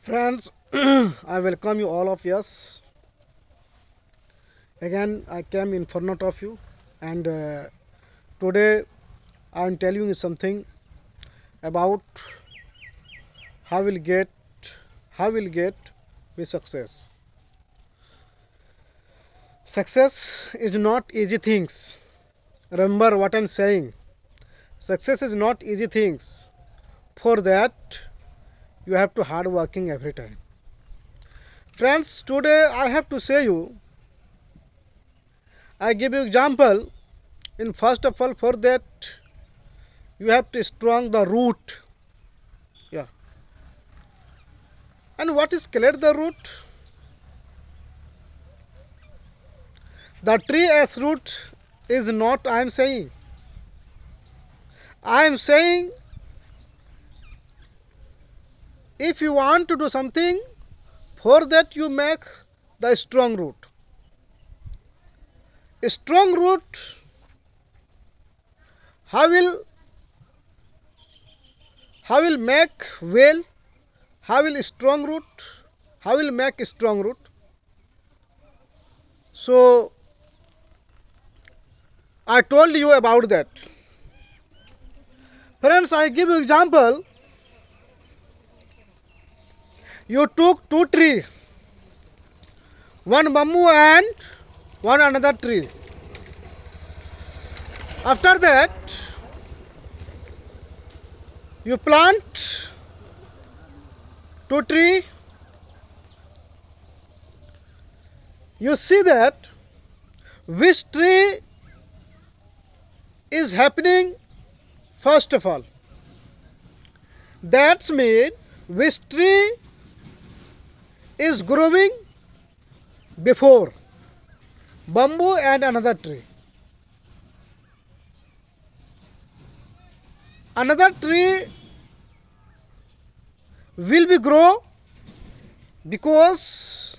Friends, I welcome you all of us. Again, I came in front of you, and today I am telling you something about how we'll get how we'll get with success. Success is not easy things. Remember what I'm saying. Success is not easy things. For that, you have to hard working every time. Friends, today I have to say you. I give you example. In first of all, for that you have to strong the root. Yeah. And what is clear the root? The tree as root is not I am saying. I am saying if you want to do something, for that you make the strong root. A strong root, how will make well? How will strong root? How will make a strong root? So I told you about that. Friends, I give you example. You took two trees, one bamboo and one another tree. After that, you plant two trees. You see that which tree is happening first of all. That's mean which tree is growing before bamboo and another tree. Another tree will be grow because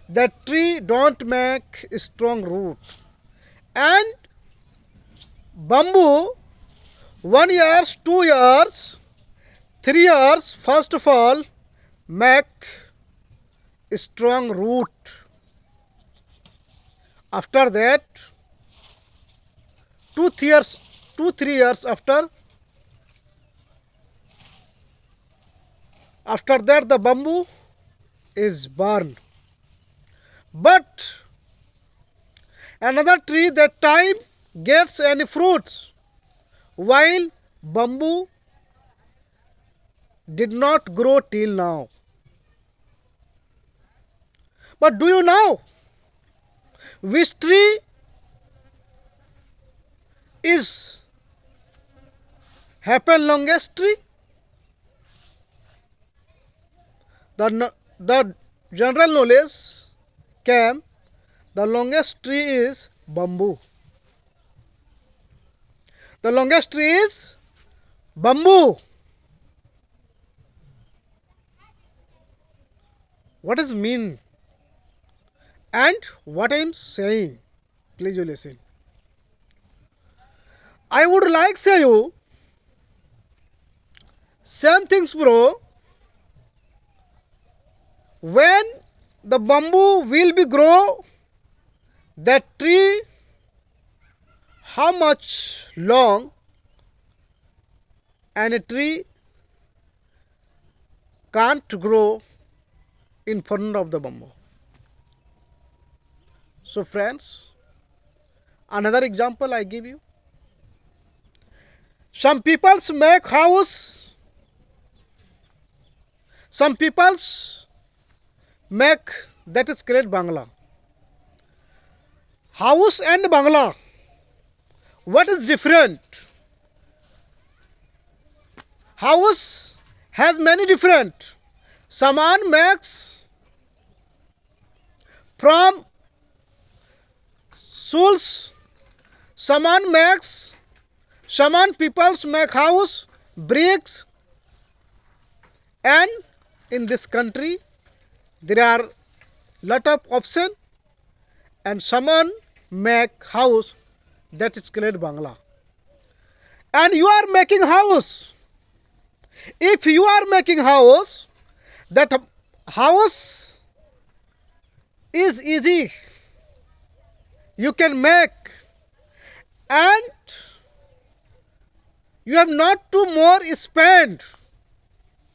that tree don't make strong root, and bamboo 1 year, 2 years, 3 years first of all make strong root. After that 2 3 years, 2 3 years after that the bamboo is born. But another tree that time gets any fruits, while bamboo did not grow till now. But do you know which tree is happen longest tree? The general knowledge came, the longest tree is bamboo. The longest tree is bamboo. What does mean and what I am saying? Please you listen. I would like say you same things, bro. When the bamboo will be grow, that tree how much long, and a tree can't grow in front of the bamboo. So friends, another example I give you. Some peoples make house, some peoples make, that is called bangla. House and bangla, what is different? House has many different. Someone makes from souls, someone peoples make house bricks, and in this country there are lot of option, and someone make house, that is called bangla. And you are making house. If you are making house, that House is easy, you can make, and you have not to more spend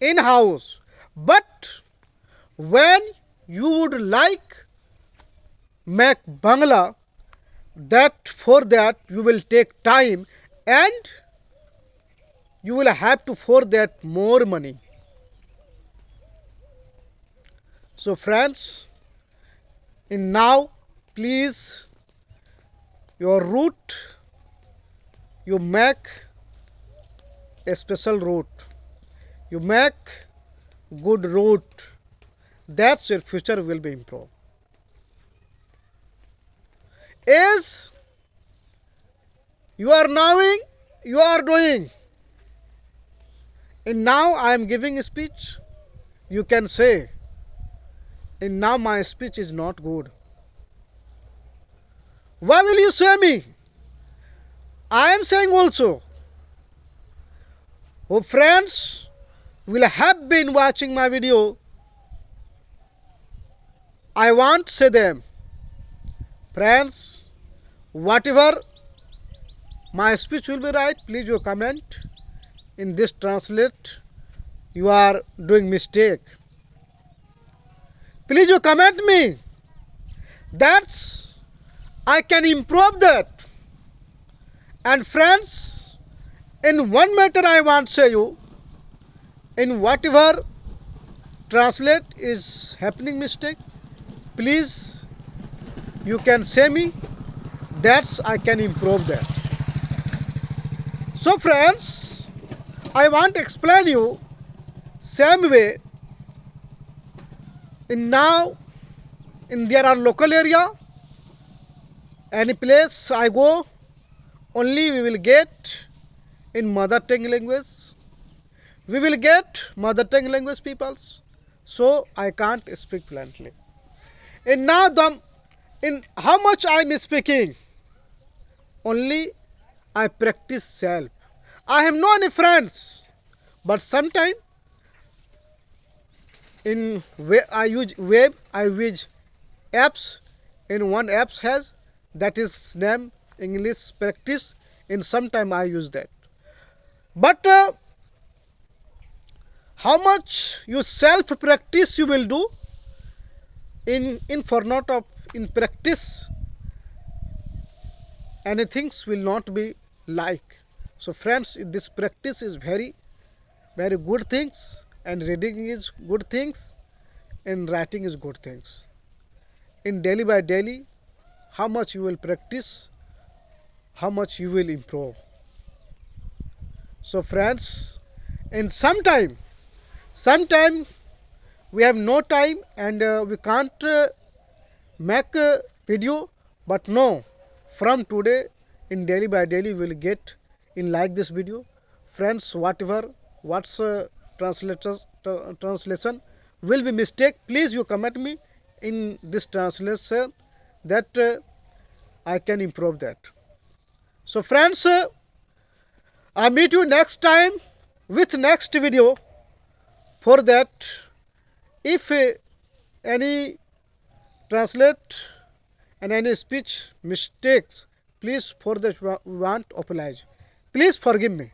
in house. But when you would like make bangla, that for that you will take time, and you will have to for that more money. So friends, in now, please, your route, you make a special route, you make good route, that's your future will be improved. As you are knowing, you are doing, and now I am giving a speech, you can say, and now my speech is not good. Why will you say me? I am saying also, who friends will have been watching my video, I want to say them, friends, whatever my speech will be right, please you comment in this translate, you are doing mistake. Please you comment me, that's I can improve that. And friends, in one matter I want to say you, in whatever translate is happening mistake, please you can say me, that's I can improve that. So friends, I want to explain you same way. In now, in there are local area, any place I go, only we will get in mother tongue language. We will get mother tongue language peoples. So I can't speak fluently. And now in how much I am speaking, only I practice self. I have no any friends, but sometime in I use web, I use apps. In one apps has that is name English practice. In sometime I use that. But how much you self practice you will do in for not of in practice, anything will not be like. So friends, this practice is very good things, and reading is good things, and writing is good things. In daily by daily, how much you will practice, how much you will improve. So friends, in sometime we have no time, and we can't make a video, but no, from today in daily by daily we will get in like this video. Friends, what's translation will be mistake, please you comment me in this translation, that I can improve that. So friends, I meet you next time with next video. For that, if any translate and any speech mistakes, please for that want apologize. Please forgive me.